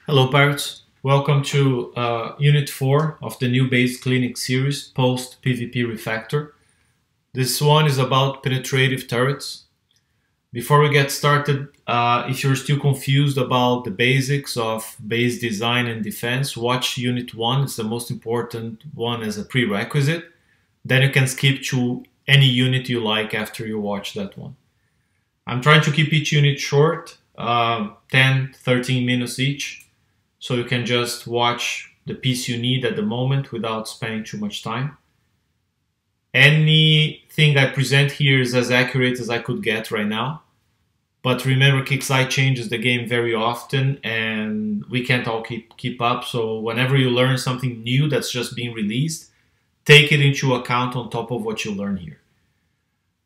Hello Pirates, welcome to Unit 4 of the new Base Clinic series, Post-PvP Refactor. This one is about penetrative turrets. Before we get started, if you're still confused about the basics of base design and defense, watch Unit 1, it's the most important one as a prerequisite. Then you can skip to any unit you like after you watch that one. I'm trying to keep each unit short, 10-13 minutes each. So you can just watch the piece you need at the moment without spending too much time. Anything I present here is as accurate as I could get right now. But remember, Kixeye changes the game very often and we can't all keep up. So whenever you learn something new that's just being released, take it into account on top of what you learn here.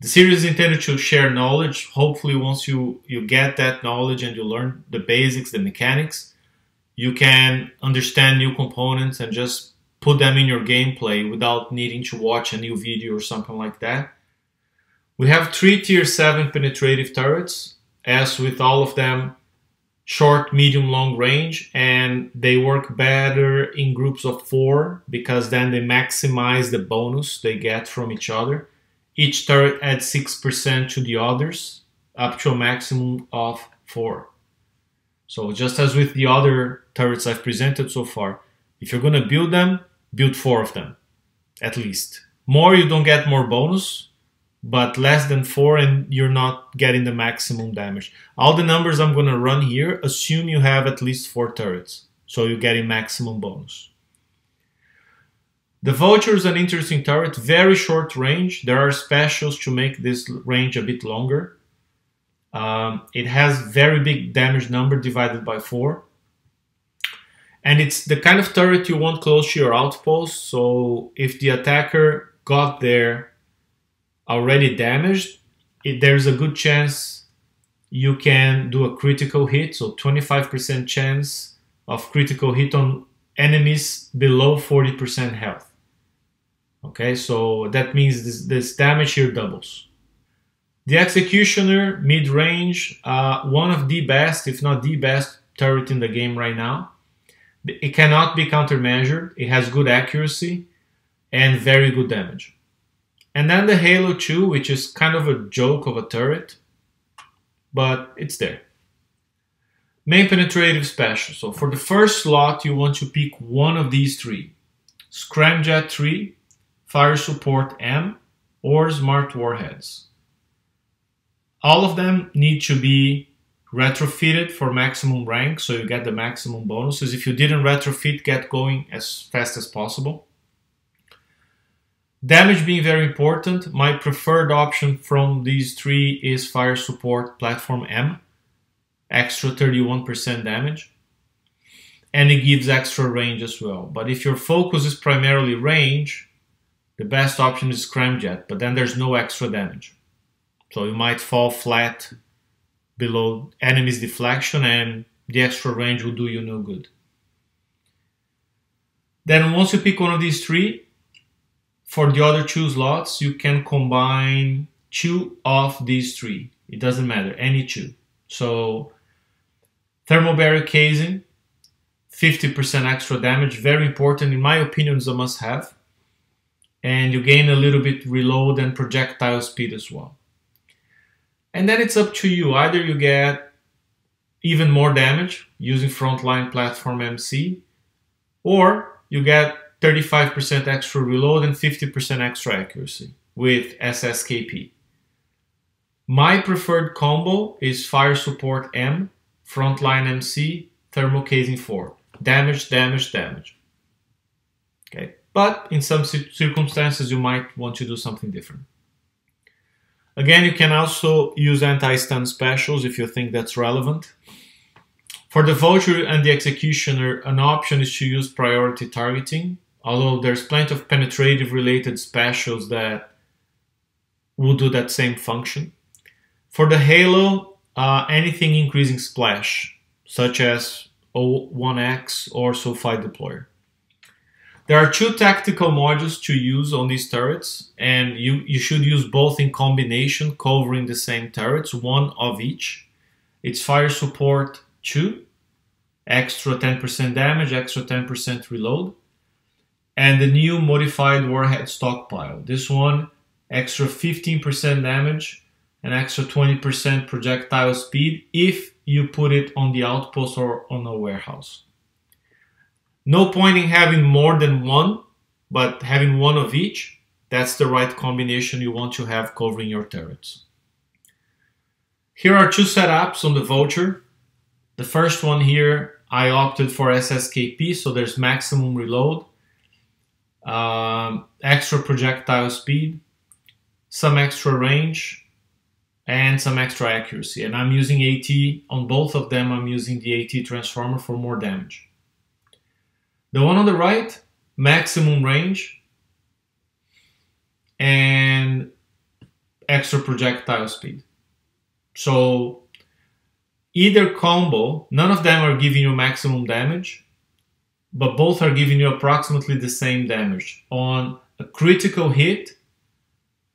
The series is intended to share knowledge. Hopefully once you get that knowledge and you learn the basics, the mechanics, you can understand new components and just put them in your gameplay without needing to watch a new video or something like that. We have 3 tier 7 penetrative turrets, as with all of them short, medium, long range, and they work better in groups of 4 because then they maximize the bonus they get from each other. Each turret adds 6% to the others, up to a maximum of 4. So just as with the other turrets I've presented so far, if you're going to build them, build 4 of them, at least. More you don't get more bonus, but less than 4 and you're not getting the maximum damage. All the numbers I'm going to run here assume you have at least 4 turrets, so you're getting maximum bonus. The Vulture is an interesting turret, very short range. There are specials to make this range a bit longer. It has very big damage number divided by 4. And it's the kind of turret you want close to your outpost, so if the attacker got there already damaged, there's a good chance you can do a critical hit, so 25% chance of critical hit on enemies below 40% health. Okay, so that means this damage here doubles. The Executioner, mid-range, one of the best, if not the best, turret in the game right now. It cannot be countermeasured, it has good accuracy and very good damage. And then the Halo 2, which is kind of a joke of a turret, but it's there. Main penetrative special. So for the first slot, you want to pick one of these 3. Scramjet 3, Fire Support M, or Smart Warheads. All of them need to be retrofitted for maximum rank, so you get the maximum bonuses. If you didn't retrofit, get going as fast as possible. Damage being very important. My preferred option from these 3 is Fire Support Platform M, extra 31% damage. And it gives extra range as well. But if your focus is primarily range, the best option is Scramjet, but then there's no extra damage. So you might fall flat below enemy's deflection and the extra range will do you no good. Then once you pick one of these 3, for the other 2 slots, you can combine 2 of these 3. It doesn't matter, any 2. So thermal barrier casing, 50% extra damage, very important, in my opinion, is a must-have. And you gain a little bit reload and projectile speed as well. And then it's up to you. Either you get even more damage using Frontline Platform MC, or you get 35% extra reload and 50% extra accuracy with SSK Piece. My preferred combo is Fire Support M, Frontline MC, Thermal Casing 4. Damage, damage, damage. Okay, but in some circumstances you might want to do something different. Again, you can also use anti-stun specials if you think that's relevant. For the Vulture and the Executioner, an option is to use priority targeting, although there's plenty of penetrative related specials that will do that same function. For the Halo, anything increasing splash, such as O1X or Sulfide Deployer. There are 2 tactical modules to use on these turrets, and you should use both in combination, covering the same turrets, 1 of each. It's Fire Support 2 extra 10% damage, extra 10% reload. And the new modified warhead stockpile. This one, extra 15% damage and extra 20% projectile speed if you put it on the outpost or on a warehouse. No point in having more than one, but having one of each, that's the right combination you want to have covering your turrets. Here are two setups on the Vulture. The first one here, I opted for SSK Piece, so there's maximum reload, extra projectile speed, some extra range, and some extra accuracy. And I'm using AT on both of them. I'm using the AT transformer for more damage. The one on the right, maximum range and extra projectile speed. So either combo, none of them are giving you maximum damage, but both are giving you approximately the same damage. On a critical hit,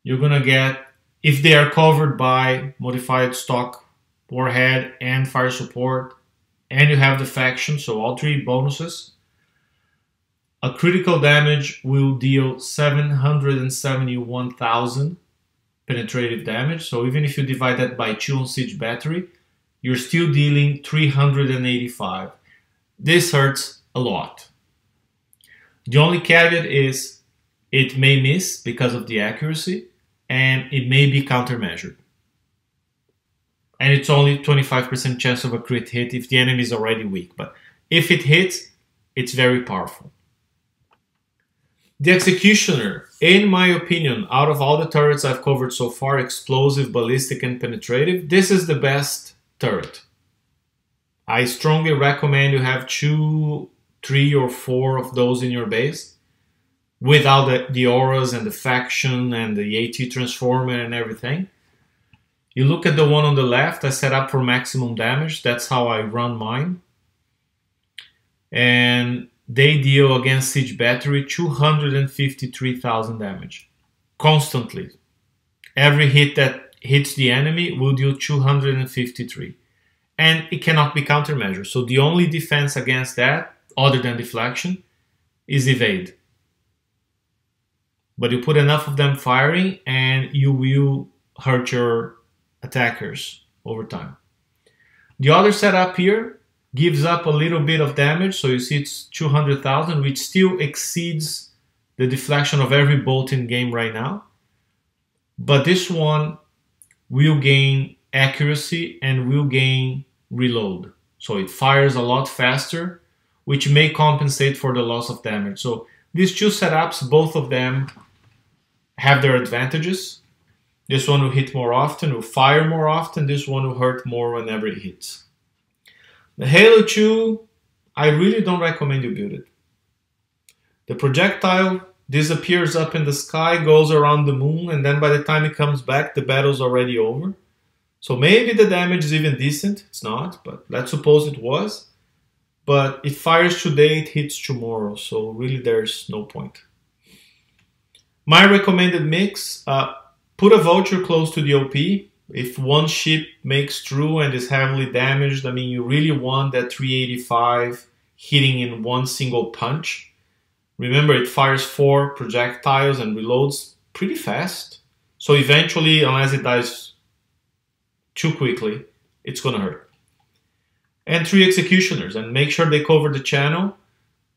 you're gonna get, if they are covered by modified stock warhead and fire support, and you have the faction, so all three bonuses, a critical damage will deal 771,000 penetrative damage. So even if you divide that by 2 on siege battery, you're still dealing 385. This hurts a lot. The only caveat is it may miss because of the accuracy, and it may be countermeasured. And it's only 25% chance of a crit hit if the enemy is already weak. But if it hits, it's very powerful. The Executioner, in my opinion, out of all the turrets I've covered so far, explosive, ballistic, and penetrative, this is the best turret. I strongly recommend you have 2, 3, or 4 of those in your base, without the auras and the faction and the AT transformer and everything. You look at the one on the left, I set up for maximum damage. That's how I run mine. And they deal against siege battery 253,000 damage constantly. Every hit that hits the enemy will deal 253, and it cannot be countermeasured. So the only defense against that, other than deflection, is evade. But you put enough of them firing and you will hurt your attackers over time. The other setup here gives up a little bit of damage, so you see it's 200,000, which still exceeds the deflection of every bolt in game right now. But this one will gain accuracy and will gain reload. So it fires a lot faster, which may compensate for the loss of damage. So these two setups, both of them have their advantages. This one will hit more often, will fire more often. This one will hurt more whenever it hits. The Halo 2, I really don't recommend you build it. The projectile disappears up in the sky, goes around the moon, and then by the time it comes back, the battle's already over. So maybe the damage is even decent. It's not, but let's suppose it was. But it fires today, it hits tomorrow, so really there's no point. My recommended mix, put a Vulture close to the OP. If one ship makes through and is heavily damaged, I mean, you really want that 385 hitting in one single punch. Remember, it fires 4 projectiles and reloads pretty fast. So eventually, unless it dies too quickly, it's gonna hurt. And 3 Executioners, and make sure they cover the channel,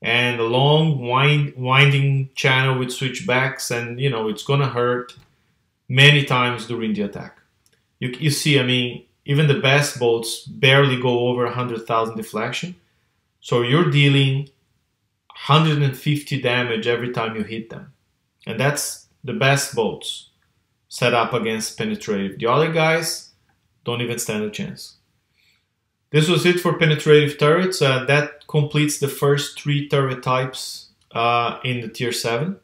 and a long winding channel with switchbacks, and you know, it's gonna hurt many times during the attack. You see, I mean, even the best bolts barely go over 100,000 deflection. So you're dealing 150 damage every time you hit them. And that's the best bolts set up against Penetrative. The other guys don't even stand a chance. This was it for Penetrative turrets. That completes the first 3 turret types in the tier 7.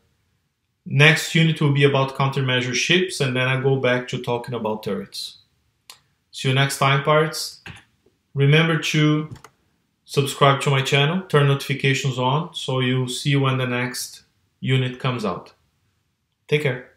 Next unit will be about countermeasure ships, and then I go back to talking about turrets. See you next time, pirates. Remember to subscribe to my channel, turn notifications on, so you'll see when the next unit comes out. Take care.